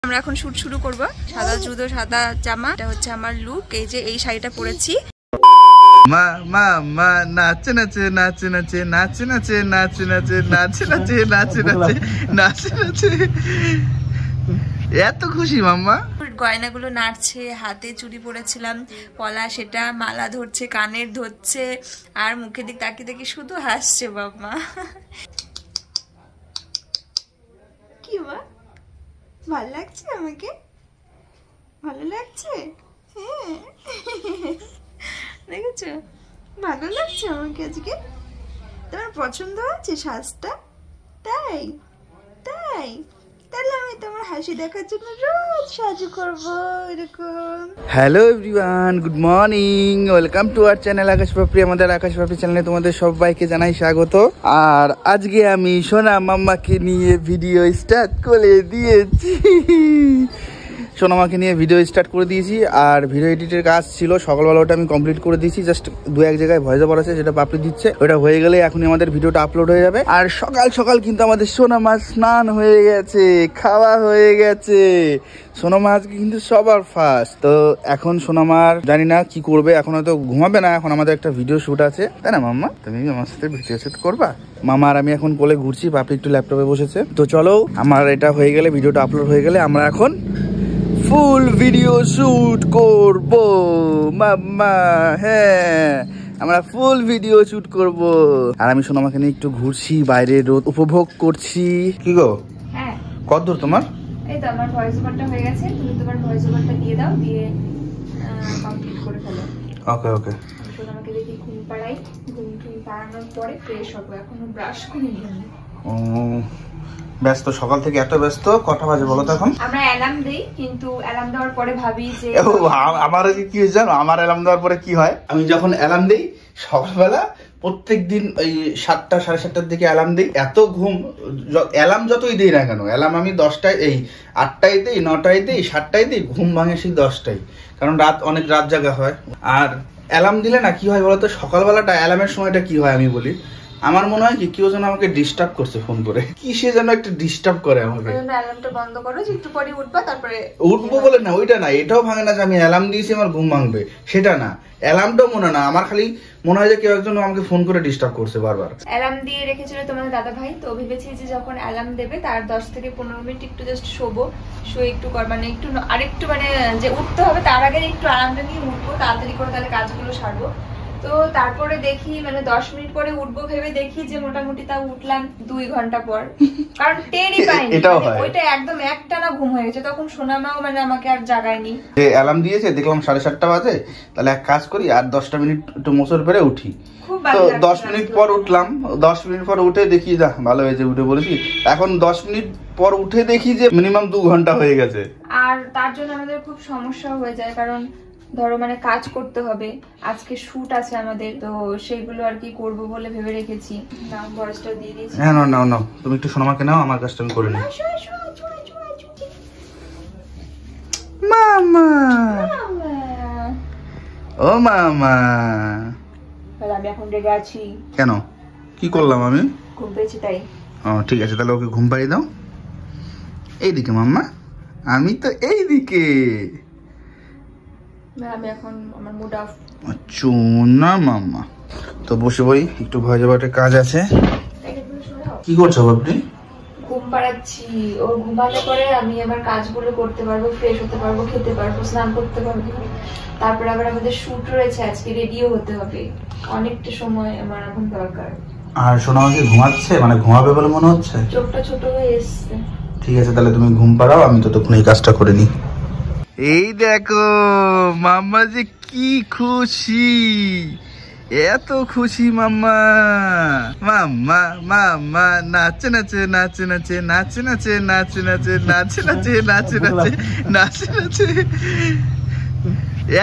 আমরা এখন শুট শুরু করব। সাদা জুতো সাদা জামা, এটা হচ্ছে আমার লুক। এই যে এই শাড়িটা পরেছি। মা মা মা নাচে নাচে নাচে নাচে নাচে নাচে নাচে নাচে নাচে নাচে নাচে নাচে নাচে নাচে এত খুশি মাম্মা। গয়নাগুলো নাড়ছে, হাতে চুড়ি পরেছিলাম পলা, সেটা মালা ধরছে, কানের ধরছে, আর মুখের দিক তাকিয়ে দেখি শুধু হাসছে বাবা। কি মা, ভালো লাগছে আমাকে? ভালো লাগছে? হ্যাঁ দেখেছো, ভালো লাগছে আমাকে আজকে? তোমার পছন্দ হচ্ছে সাজটা? তাই তাই তাহলে আমি তোমার হাসি দেখার জন্য রোজ সাজু করবো এরকম। Hello everyone, good morning, welcome to our channel Akash Papri. আমাদের আকাশ পাপড়ি চ্যানেলে তোমাদের সবাইকে জানাই স্বাগত। আর আজকে আমি সোনা মাম্মাকে নিয়ে ভিডিও স্টার্ট করে দিয়েছি। সোনামাকে নিয়ে ভিডিও স্টার্ট করে দিয়েছি। আর ভিডিও এডিটের কাজ ছিল সকালবেলা, ওটা আমি কমপ্লিট করে দিয়েছি। জাস্ট দু এক জায়গায় ভয়েস ওভার আছে, সেটা পাপড়ি দিচ্ছে। ওটা হয়ে গেলে এখনই আমাদের ভিডিওটা আপলোড হয়ে যাবে। আর সকাল সকাল কিন্তু আমাদের সোনামা স্নান হয়ে গেছে, খাওয়া হয়ে গেছে। সোনামা আজকে কিন্তু সবার ফার্স্ট। তো এখন সোনামার জানি না কি করবে, এখন হয়তো ঘুমাবে না। এখন আমাদের একটা ভিডিও শুট আছে, তাই না মাম্মা? তুমি আমার সাথে ভিডিও শুট করবা? মামা আর আমি এখন কোলে ঘুরছি, পাপড়ি একটু ল্যাপটপে বসেছে। তো চলো, আমার এটা হয়ে গেলে, ভিডিওটা আপলোড হয়ে গেলে আমরা এখন ফুল ভিডিও শুট করব মাম্মা। হ্যাঁ, আমরা ফুল ভিডিও শুট করব। আর আমি সোনামাকে নিয়ে একটু ঘুরছি, বাইরে রোদ উপভোগ করছি। কি গো, হ্যাঁ কত দূর তোমার? এই তো আমার ভয়েস ওভারটা হয়ে গেছে, তুমি তোমার ভয়েস ওভারটা দিয়ে দাও, দিয়ে কমপ্লিট করে ফেলো। ওকে ওকে। সোনামাকে দেখি ঘুম পাড়াই, ঘুম পাড়ানোর পরে ফ্রেশ হবো। এখনো ব্রাশ করিনি। ও ব্যস্ত, সকাল থেকে এত ব্যস্ত। কটা বাজে বলো তো এখন? আমরা অ্যালার্ম দেই, কিন্তু অ্যালার্ম দেওয়ার পরে ভাবি যে আমার কি হয়েছে জানো? আমার অ্যালার্ম দেওয়ার পরে কি হয়, আমি যখন অ্যালার্ম দিই সকালবেলা প্রত্যেক দিন ওই 7টা সাড়ে 7টার দিকে অ্যালার্ম দিই। এত ঘুম, অ্যালার্ম যতই দিই না কেন, অ্যালার্ম আমি 10টায়, এই 8টায় দিই, 9টায় দিই, 7টায় দিই, ঘুম ভাঙে সেই 10টায়। কারণ অনেক রাত জাগা হয়। আর অ্যালার্ম দিলে না কি হয় বলতো, সকালবেলাটা অ্যালার্মের সময়টা কি হয় আমি বলি, আমার মনে হয় কি কেউ যেন আমাকে ডিস্টার্ব করছে ফোন করে, কি সে যেন একটা ডিস্টার্ব করে আমাকে। অ্যালার্মটা বন্ধ করো, যে একটু পরে উঠবা, তারপরে উঠবো বলে না, ওইটা না, এটাও ভাঙে না যে আমি অ্যালার্ম দিয়েছি আমার ঘুম ভাঙবে, সেটা না। অ্যালার্মটাও মনে না, আমার খালি মনে হয় যে কেউ একজন আমাকে ফোন করে ডিস্টার্ব করছে বারবার। অ্যালার্ম দিয়ে রেখেছিল তোমাদের দাদা ভাই, তো ভেবেছি যে যখন অ্যালার্ম দেবে তার 10 থেকে 15 মিনিট একটু জাস্ট শোবো, শুয়ে একটু মানে একটু আরেকটু মানে যে উঠতে হবে তার আগে একটু আরামটা নিয়ে উঠবো, তাড়াতাড়ি করে তাহলে কাজগুলো সারবো। তো তারপরে দেখি মানে 10 মিনিট পরে উঠবো ভেবে দেখি যে মোটামুটি তাও উঠলাম 2 ঘন্টা পর, কারণ টেরই পাইনি। ওইটা একদম একটানা ঘুম হয়ে গেছে। তখন সোনামাও মানে আমাকে আর জাগায়নি। যে অ্যালার্ম দিয়েছে দেখলাম 7:30 বাজে, তাহলে এক কাজ করি আর 10টা মিনিট একটু মোছর পেরে উঠি। তো 10 মিনিট পর উঠলাম, 10 মিনিট পর উঠে দেখি যা ভালো হয়েছে উঠে বলেছি। এখন 10 মিনিট পর উঠে দেখি যে মিনিমাম 2 ঘন্টা হয়ে গেছে। আর তার জন্য আমাদের খুব সমস্যা হয়ে যায়, কারণ ধরো মানে কাজ করতে হবে, আজকে শুট আছে আমাদের, তো সেইগুলো আর কি করবো বলে ভেবে রেখেছি। নাম ভয়েসটা দিয়ে দিয়েছি। হ্যাঁ না তুমি একটু সোনামাকে নাও, আমার কাজটা আমি করে নিই। মামা, ও মামা, তাহলে আমি এখন রেগে আছি কেন? কি করলাম আমি? ঘুম পেয়েছি তাই। ও ঠিক আছে, তাহলে ওকে ঘুম পাড়িয়ে দাও। এইদিকে মাম্মা, আমি তো এইদিকে। আমি এখন আমার মুড অফ। না মাম্মা, তো বসে বই, একটু ভয় যাবার কাজ আছে। কি করছো আপনি? ঘুম পাড়াচ্ছি। ও ঘুমালে পরে আমি আবার কাজগুলো করতে পারবো, ফ্রেশ হতে পারবো, খেতে পারবো, স্নান করতে পারবো। তারপরে আবার আমাদের শুট রয়েছে আজকে, রেডিও হতে হবে, অনেকটা সময় আমার এখন দরকার। আর সোনামাকে ঘুমাচ্ছে, মানে ঘুমাবে বলে মনে হচ্ছে, চোখটা ছোট হয়ে এসছে। ঠিক আছে, তাহলে তুমি ঘুম পাড়াও, আমি ততক্ষণ এই কাজটা করে নিই। এই দেখো মাম্মা যে কি খুশি, এত খুশি মাম্মা। মাম্মা মাম্মা নাচে নাচে নাচে নাচে নাচে নাচে নাচে নাচে নাচে নাচে নাচে নাচে নাচে নাচে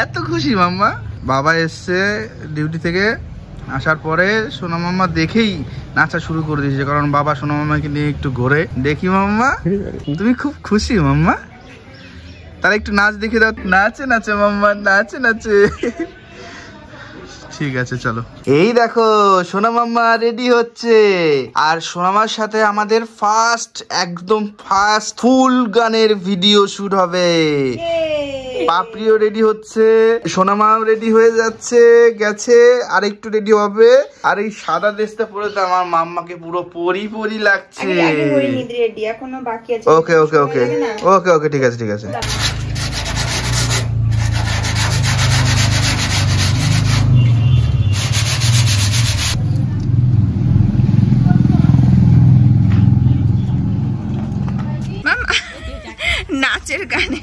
এত খুশি মাম্মা। বাবা এসছে ডিউটি থেকে, আসার পরে সোনা মাম্মা দেখেই নাচা শুরু করে দিয়েছে, কারণ বাবা সোনা মাম্মাকে নিয়ে একটু ঘোরে। দেখি মাম্মা, তুমি খুব খুশি মাম্মা? তাহলে একটু নাচ দেখে দাও। নাচে নাচে মাম্মা, নাচে নাচে। ঠিক আছে চলো। এই দেখো সোনা মাম্মা রেডি হচ্ছে, আর সোনামার সাথে আমাদের একদম ফার্স্ট ফুল গানের ভিডিও শুট হবে। পাপড়িও রেডি হচ্ছে, সোনামাও রেডি হয়ে যাচ্ছে, গেছে, আর একটু রেডি হবে। আর এই সাদা ড্রেসটা পরে তো আমার মাম্মাকে পুরো পরি লাগছে। ওকে ওকে ওকে ওকে ওকে ঠিক আছে ঠিক আছে। নাচের গানে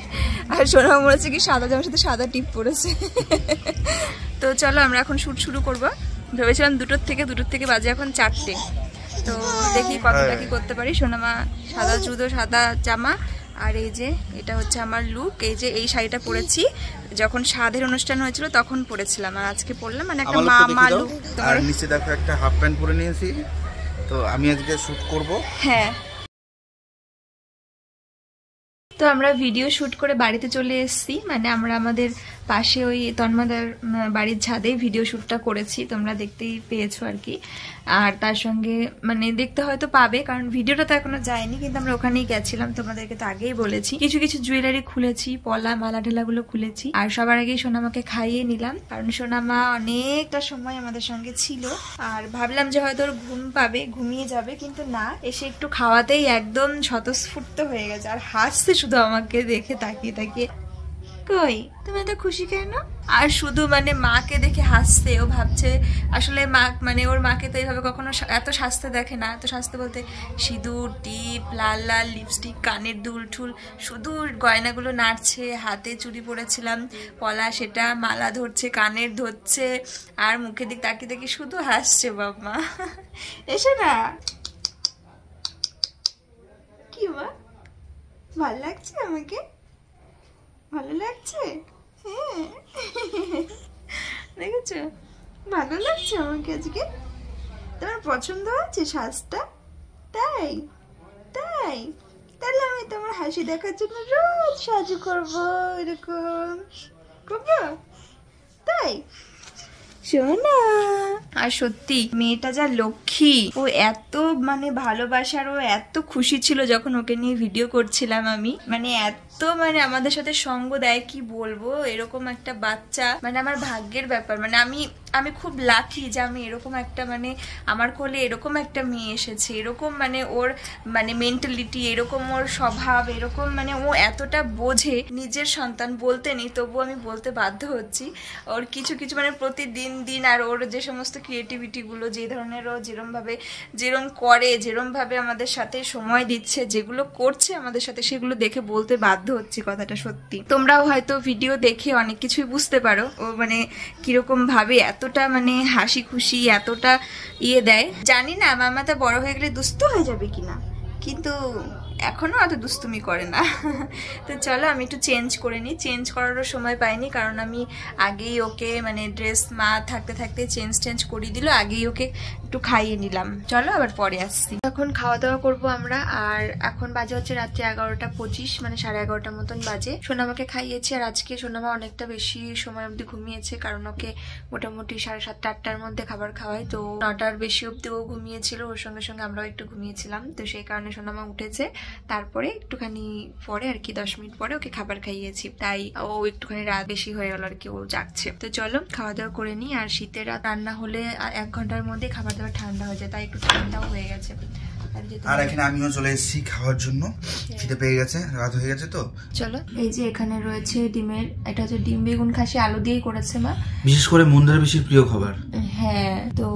আর সোনা মনে হচ্ছে কি সাদা জামার সাথে সাদা টিপ পরেছে। তো চলো আমরা এখন শুট শুরু করবো। ভেবেছিলাম দুটোর থেকে বাজে এখন 4টে। তো দেখি কতটা কি করতে পারি। সোনামা সাদা জুতো, সাদা জামা, আর এই যে এটা হচ্ছে আমার লুক। এই যে এই শাড়িটা পরেছি যখন সাধের অনুষ্ঠান হয়েছিল তখন পরেছিলাম, আর আজকে পরলাম মানে একটা মামা লুক। আর নিচে দেখো একটা হাফ প্যান্ট পরে নিয়েছি। তো আমি আজকে শুট করব। হ্যাঁ, তো আমরা ভিডিও শুট করে বাড়িতে চলে এসেছি। মানে আমরা আমাদের পাশে ওই তন্মাদার বাড়ির ছাদেই ভিডিও শ্যুটটা করেছি, তোমরা দেখতেই পেয়েছো আর কি। আর তার সঙ্গে মানে দেখতে হয়তো পাবে, কারণ ভিডিওটা তো এখনো যায়নি, কিন্তু আমরা ওখানেই গেছিলাম, তোমাদেরকে তো আগেই বলেছি। কিছু কিছু জুয়েলারি খুলেছি, পলা মালা ঢেলাগুলো খুলেছি। আর সবার আগেই সোনামাকে খাইয়ে নিলাম, কারণ সোনামা অনেকটা সময় আমাদের সঙ্গে ছিল। আর ভাবলাম যে হয়তো ওর ঘুম পাবে, ঘুমিয়ে যাবে, কিন্তু না, এসে একটু খাওয়াতেই একদম স্বতঃস্ফূর্ত হয়ে গেছে। আর হাসছে শুধু আমাকে দেখে তাকিয়ে তাকিয়ে। কই তুমি এত খুশি কেন? আর শুধু মানে মাকে দেখে হাসছে। ও ভাবছে আসলে মা মানে ওর মাকে তো এইভাবে কখনো এত সাজতে দেখে না। এত সাজতে বলতে সিঁদুর, টিপ, লাল লাল লিপস্টিক, কানের দুল ঠুল, শুধু গয়নাগুলো নাড়ছে। হাতে চুড়ি পরেছিলাম, পলা, সেটা মালা ধরছে, কানের ধরছে, আর মুখের দিক তাকিয়ে তাকিয়ে শুধু হাসছে। বাবা এসো না। কি মা, ভালো লাগছে আমাকে? ভালো লাগছে? হ্যাঁ দেখেছো, ভালো লাগছে আমাকে আজকে? তোমার পছন্দ হচ্ছে সাজটা? তাই তাই তাহলে আমি তোমার হাসি দেখার জন্য রোজ সাজু করবো, এরকম করবো, তাই? শোনা। আর সত্যি মেয়েটা যা লক্ষ্মী, ও এত মানে ভালোবাসার, ও এত খুশি ছিল যখন ওকে নিয়ে ভিডিও করছিলাম আমি। মানে এত মানে আমাদের সাথে সঙ্গ দেয়, কি বলবো, এরকম একটা বাচ্চা মানে আমার ভাগ্যের ব্যাপার। মানে আমি খুব লাকি যে আমি এরকম একটা মানে আমার কোলে এরকম একটা মেয়ে এসেছে। এরকম মানে ওর মানে মেন্টালিটি, এরকম ওর স্বভাব, এরকম মানে ও এতটা বোঝে। নিজের সন্তান বলতে নেই, তবু আমি বলতে বাধ্য হচ্ছি। ওর কিছু কিছু মানে প্রতিদিন দিন, আর ওর যে সমস্ত ক্রিয়েটিভিটিগুলো, যে ধরনের ও যেরম করে, যেরমভাবে আমাদের সাথে সময় দিচ্ছে, যেগুলো করছে আমাদের সাথে, সেগুলো দেখে বলতে বাধ্য হচ্ছি কথাটা সত্যি। তোমরাও হয়তো ভিডিও দেখে অনেক কিছুই বুঝতে পারো ও মানে কিরকম ভাবে এতটা মানে হাসি খুশি, এতটা ইয়ে দেয়। জানি না মামাটা বড় হয়ে গেলে দুস্থ হয়ে যাবে কিনা, কিন্তু এখনো অত দুষ্টুমি করে না। তো চলো আমি একটু চেঞ্জ করে নিই। চেঞ্জ করারও সময় পাইনি, কারণ আমি আগেই ওকে মানে ড্রেস মা থাকতে থাকতে চেঞ্জ করিয়ে দিল, আগেই ওকে একটু খাইয়ে নিলাম। চলো আবার পরে আসছি। এখন খাওয়া দাওয়া করবো আমরা। আর এখন বাজে হচ্ছে রাত্রি 11:25, মানে 11:30 মতন বাজে। সোনামাকে খাইয়েছি, আর আজকে সোনামা অনেকটা বেশি সময় অবধি ঘুমিয়েছে, কারণ ওকে মোটামুটি 7:30 8টার মধ্যে খাবার খাওয়াই। তো 9টার বেশি অবধি ও ঘুমিয়েছিল, ওর সঙ্গে সঙ্গে আমরাও একটু ঘুমিয়েছিলাম। তো সেই কারণে সোনামা উঠেছে। তারপরে একটুখানি পরে আর কি 10 মিনিট পরে ওকে খাবার খাইয়েছি, তাই ও একটুখানি রাত বেশি হয়ে গেল আর কি, ও জাগছে। তো চলো খাওয়া দাওয়া করে নিই। আর শীতের রাত রান্না হলে 1 ঘন্টার মধ্যে খাবার দাবার ঠান্ডা হয়ে যায়, তাই একটু ঠান্ডাও হয়ে গেছে। আর এখানে আমিও চলে এসেছি খাওয়ার জন্য, খিদে পেয়ে গেছে, রাত হয়ে গেছে। তো চলো। এই যে এখানে রয়েছে ডিমের, এটা হচ্ছে ডিম বেগুন খাসি আলু দিয়েই করেছে মা, বিশেষ করে মন্দার বেশি প্রিয় খাবার। হ্যাঁ, তো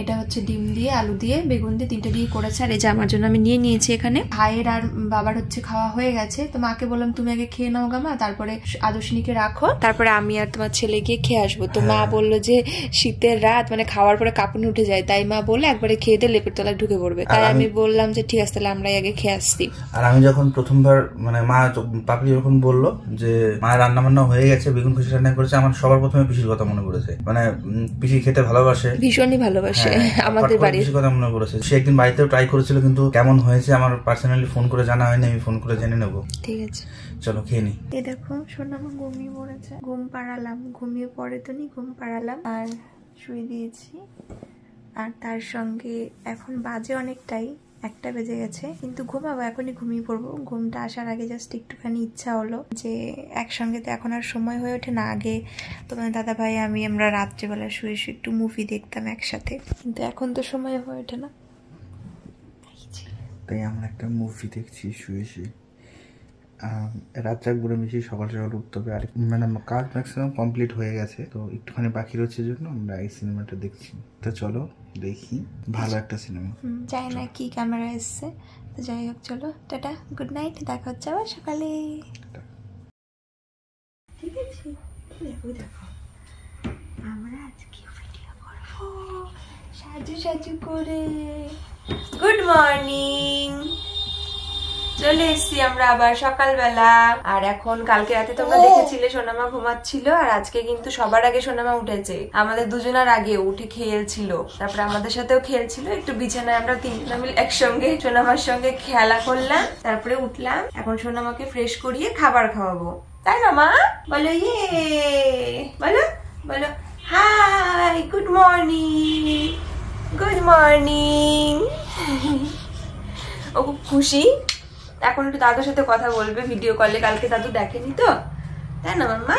এটা হচ্ছে ডিম দিয়ে, আলু দিয়ে, বেগুন দিয়ে, 3টে দিয়ে করেছে। আর এই যে আমার জন্য আমি নিয়ে নিয়েছি এখানে। ভাইয়ের আর বাবার হচ্ছে খাওয়া হয়ে গেছে, তো মাকে বললাম তুমি আগে খেয়ে নাও গামা, তারপরে আদর্শিনীকে রাখো, তারপরে আমি আর তোমার ছেলে গিয়ে খেয়ে আসবো। তো মা বললো যে শীতের রাত মানে খাওয়ার পরে কাঁপুনি উঠে যায়, তাই মা বললে একবারে খেয়ে দিয়ে লেপের তলায় ঢুকে পড়বে। তাই আমি বললাম যে ঠিক আছে তাহলে আমরাই আগে খেয়ে আসছি। আর আমি যখন প্রথমবার মানে মা পাপড়ি যখন বললো যে মা রান্না বান্না হয়ে গেছে, বেগুন খুশি রান্না করেছে, আমার সবার প্রথমে পিসির কথা মনে পড়েছে। মানে পিসি খেতে ভালোবাসে, ভীষণই ভালোবাসে আমাদের বাড়ির। পিসির কথা মনে পড়েছে। সে একদিন বাড়িতেও ট্রাই করেছিল, কিন্তু কেমন হয়েছে আমার পার্সোনালি ফোন করে জানা হয়নি, আমি ফোন করে জেনে নেবো। ঠিক আছে চলো খেয়ে নি। এই দেখো সোনামা ঘুমিয়ে পড়েছে, ঘুম পাড়ালাম, ঘুমিয়ে পড়ে তো নি, ঘুম পাড়ালাম। আর শুয়ে দিয়েছি। আর তার সঙ্গে এখন বাজে অনেকটাই, 1টা বেজে গেছে, কিন্তু ঘুমাবো, এখনই ঘুমিয়ে পড়বো। ঘুমটা আসার আগে জাস্ট একটুখানি ইচ্ছা হলো যে একসঙ্গে তো এখন আর সময় হয়ে ওঠে না। আগে তোমার দাদা ভাই আমরা রাত্রিবেলা শুয়ে শুয়ে একটু মুভি দেখতাম একসাথে, কিন্তু এখন তো সময় হয়ে ওঠে না, তাই আমরা একটা মুভি দেখছি শুয়ে শুয়ে। রাত জাগবো বেশি, সকাল সকাল উঠতে হবে। আর মানে কাজ ম্যাক্সিমাম কমপ্লিট হয়ে গেছে, তো একটুখানি বাকি রয়েছে জন্য আমরা এই সিনেমাটা দেখছি। তো চলো দেখি, ভালো একটা সিনেমা। চাই না কি ক্যামেরা এসছে, তো যাই হোক চলো টাটা, গুড নাইট, দেখা হচ্ছে আবার সকালে। ঠিক আছে, দেখো আমরা আজকে ভিডিও করবো সাজু সাজু করে। গুড মর্নিং, চলে এসছি আমরা আবার সকালবেলা। আর এখন কালকে রাতে তোমরা দেখেছিলে সোনামা ঘুমাচ্ছিল, আর আজকে কিন্তু সবার আগে সোনামা উঠেছে, আমাদের দুজনের আগে উঠে খেলছিল, তারপরে আমাদের সাথেও খেলছিল। একটু বিছানায় আমরা 3জন মিলে একসঙ্গে সোনামার সঙ্গে খেলা করলাম, তারপরে উঠলাম। এখন সোনামাকে ফ্রেশ করিয়ে খাবার খাওয়াবো, তাই না মা? বলো ইয়ে, বলো বলো hi, good morning, good morning. ও খুব খুশি, এখন একটু দাদুর সাথে কথা বলবে ভিডিও কলে, কালকে দাদু দেখেনি তো, তাই না মাম্মা?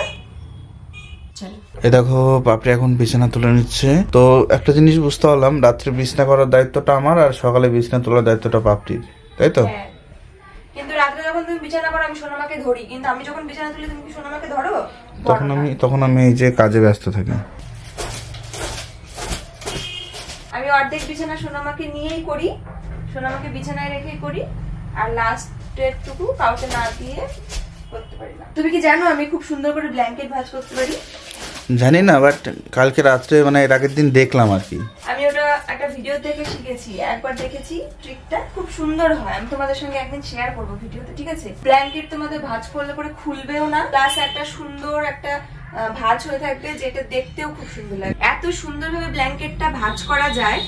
চলো। এ দেখো পাপড়ি এখন বিছানা তুলে নিচ্ছে। তো একটা জিনিস বুঝতে পারলাম, রাত্রে বিছানা করার দায়িত্বটা আমার, আর সকালে বিছানা তোলার দায়িত্বটা পাপড়ির, তাই তো? কিন্তু রাত্রে যখন তুমি বিছানা করো আমি সোনামাকে ধরি, কিন্তু আমি যখন বিছানা তুলি তুমি কি সোনামাকে ধরো? তখন আমি এই যে কাজে ব্যস্ত থাকি। আমি অর্ধেক বিছানা সোনামাকে নিয়েই করি, সোনামাকে বিছানায় রেখে করি, আর লাস্টের টুকু কাউকে না দিয়ে করতে পারি না। তুমি কি জানো আমি খুব সুন্দর করে ব্ল্যাঙ্কেট ভাঁজ করতে পারি? জানি না, বাট কালকে রাত্রে মানে এর আগের দিন দেখলাম আর কি। আমি ওটা একটা ভিডিও থেকে শিখেছি, একবার দেখেছি, ট্রিকটা খুব সুন্দর হয়। আমি তোমাদের সঙ্গে একদিন শেয়ার করবো ভিডিওতে, ঠিক আছে? ব্ল্যাঙ্কেট তোমাদের ভাঁজ করলে পরে খুলবেও না, প্লাস একটা সুন্দর একটা ভাঁজ হয়ে থাকবে, যেটা দেখতেও খুব সুন্দর লাগে। এত সুন্দরভাবে ব্ল্যাঙ্কেটটা ভাঁজ করা যায়,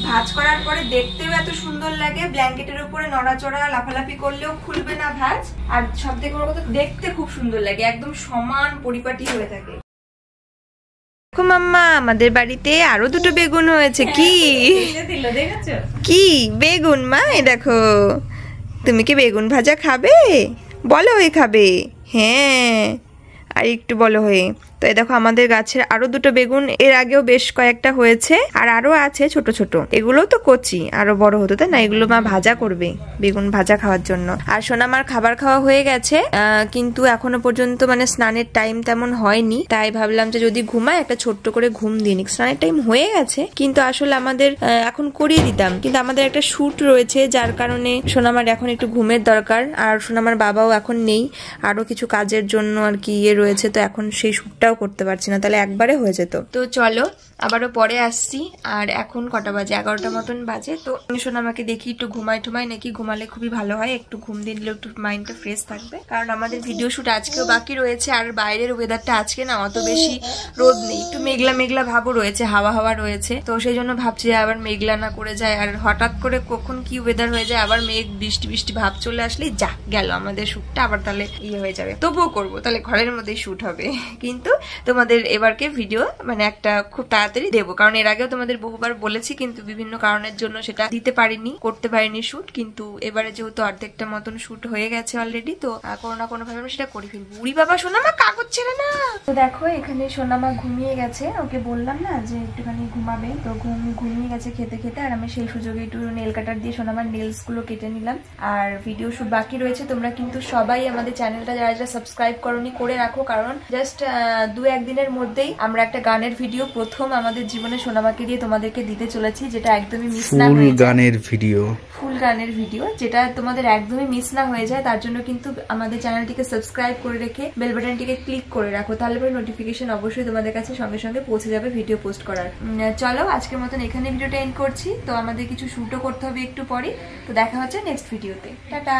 ভাঁজ করার পরে দেখতেও এত সুন্দর লাগে, ব্ল্যাঙ্কেটের উপরে নড়াচড়া লাফালাফি করলেও খুলবে না ভাঁজ, আর সব থেকে বড় কথা দেখতে খুব সুন্দর লাগে, একদম সমান পরিপাটি হয়ে থাকে। মাম্মা আমাদের বাড়িতে আরো 2টো বেগুন হয়েছে। কি কি বেগুন মা? এই দেখো, তুমি কি বেগুন ভাজা খাবে? বলো হয়ে খাবে? হ্যাঁ, আর একটু বলো হয়ে। তো এই দেখো আমাদের গাছের আরো 2টো বেগুন, এর আগেও বেশ কয়েকটা হয়েছে, আর আরো আছে ছোট ছোট, এগুলো তো কচি, আরো বড় হতো, তাই না? এগুলো মা ভাজা করবে, বেগুন ভাজা খাওয়ার জন্য। আর সোনামার খাবার খাওয়া হয়ে গেছে, কিন্তু এখনো পর্যন্ত মানে স্নানের টাইম তেমন হয়নি, তাই ভাবলাম যে যদি ঘুমায় একটা ছোট্ট করে ঘুম দিয়ে নিক। স্নানের টাইম হয়ে গেছে, কিন্তু আসলে আমাদের এখন করিয়ে দিতাম, কিন্তু আমাদের একটা শুট রয়েছে, যার কারণে সোনামার এখন একটু ঘুমের দরকার। আর সোনামার বাবাও এখন নেই, আরো কিছু কাজের জন্য আর কি রয়েছে, তো এখন সেই শুটটা করতে পারছি না, তাহলে একবারে হয়ে যেত। তো চলো আবারও পরে আসছি। আর এখন কটা বাজে? 11টা মতন বাজে। তো সোনামাকে দেখি একটু ঘুমাই টুমাই নাকি, ঘুমালে খুবই ভালো হয়, একটু ঘুম দিলে একটু মাইন্ডটা ফ্রেশ থাকবে, কারণ আমাদের ভিডিও শুট আজকেও বাকি রয়েছে। আর বাইরের ওয়েদারটা আজকে না অত বেশি রোদ নেই, একটু মেঘলা মেঘলা ভাবও রয়েছে, হাওয়া হাওয়া রয়েছে, তো সেই জন্য ভাবছি আবার মেঘলা না করে যায়, আর হঠাৎ করে কখন কি ওয়েদার হয়ে যায়, আবার মেঘ বৃষ্টি বৃষ্টি ভাব চলে আসলেই যা গেল আমাদের শুটটা, আবার তাহলে ইয়ে হয়ে যাবে। তবুও করবো, তাহলে ঘরের মধ্যেই শুট হবে, কিন্তু তোমাদের এবারকে ভিডিও মানে একটা খুব তাড়াতাড়ি দেবো, কারণ এর আগেও তোমাদের বহুবার বলেছি, কিন্তু বিভিন্ন কারণের জন্য সেটা দিতে পারিনি, করতে পারিনি শুট। কিন্তু এবারে যেহেতু অর্ধেকটা মতন শুট হয়ে গেছে অলরেডি, তো কোনো না কোনো ভাবে সেটা করে ফেলবো। উড়ি বাবা, সোনামা কাগজ ছেড়ে না। তো দেখো এখানে সোনামা ঘুমিয়ে গেছে, ওকে বললাম না যে একটুখানি ঘুমাবে, তো ঘুমিয়ে গেছে খেতে খেতে। আর আমি সেই সুযোগে একটু নেল কাটার দিয়ে সোনামার নেলস গুলো কেটে নিলাম। আর ভিডিও শুট বাকি রয়েছে, তোমরা কিন্তু সবাই আমাদের চ্যানেলটা যারা যারা সাবস্ক্রাইব করনি করে রাখো, কারণ জাস্ট 2-1 দিনের মধ্যেই আমরা একটা গানের ভিডিও প্রথম আমাদের জীবনে সোনামাকে দিয়ে তোমাদেরকে দিতে চলেছি, যেটা একদমই মিস না হয়ে যায়। ফুল গানের ভিডিও যেটা তোমাদের একদমই মিস না হয়ে যায়, তার জন্য কিন্তু আমাদের চ্যানেলটিকে সাবস্ক্রাইব করে রেখে বেল বাটনটিকে ক্লিক করে রাখো, তাহলে পরে নোটিফিকেশন অবশ্যই তোমাদের কাছে সঙ্গে সঙ্গে পৌঁছে যাবে ভিডিও পোস্ট করার। চলো আজকের মতন এখানে ভিডিওটা এন্ড করছি। তো আমাদের কিছু শুটও করতে হবে একটু পরে, তো দেখা হচ্ছে নেক্সট ভিডিওতে। টাটা।